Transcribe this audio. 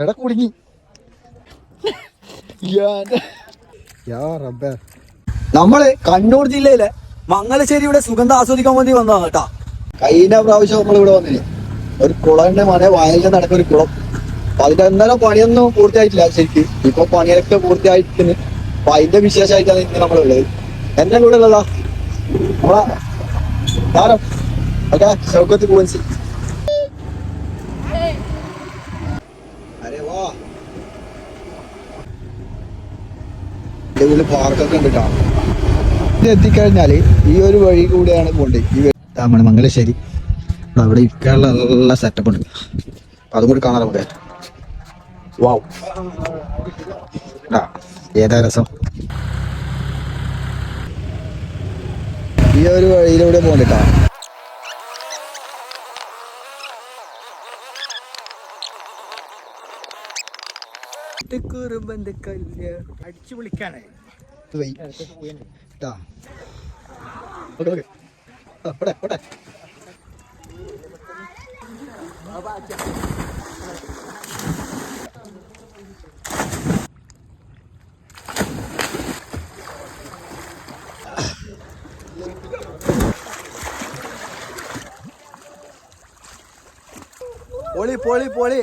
എടാ കുടുങ്ങി. നമ്മള് കണ്ണൂർ ജില്ലയിലെ മംഗലശ്ശേരിയുടെ സുഗന്ധം ആസ്വദിക്കാൻ വേണ്ടി വന്നതാണ് കേട്ടാ. കഴിഞ്ഞ പ്രാവശ്യം നമ്മൾ ഇവിടെ വന്നില്ലേ, ഒരു കുളന്റെ മന വയലിന്റെ നടക്കുന്ന ഒരു കുളം. അപ്പൊ അതിന്റെ എന്തായാലും പണിയൊന്നും പൂർത്തിയായിട്ടില്ല ശരിക്ക്. ഇപ്പൊ പണിയൊക്കെ പൂർത്തിയായിട്ടുണ്ട്. അപ്പൊ അതിന്റെ വിശേഷമായിട്ടാണ് ഇന്ന് നമ്മളുള്ളത്. എന്റെ കൂടെ ഉള്ളതാ നമ്മളെ താരം ഓക്കെ ഷൗക്കത്ത് പൂവൻസി. ഇതിൽ പാർക്കൊക്കെ ഉണ്ട് കേട്ടോ. ഇത് എത്തിക്കഴിഞ്ഞാല് ഈ ഒരു വഴി കൂടെയാണ് പോണ്ടത്. ഈ നമ്മുടെ മംഗലശ്ശേരി അവിടെ ഇരിക്കാനുള്ള നല്ല സെറ്റപ്പ് ഉണ്ട്. അതും കൂടി കാണാൻ നമുക്ക്. വാവ്, ഏതാ രസം. ഈ ഒരു വഴിയിലൂടെ പോണ്ടിട്ടാ. അടിച്ചു വിളിക്കാനേ പൊളി പൊളി പൊളി.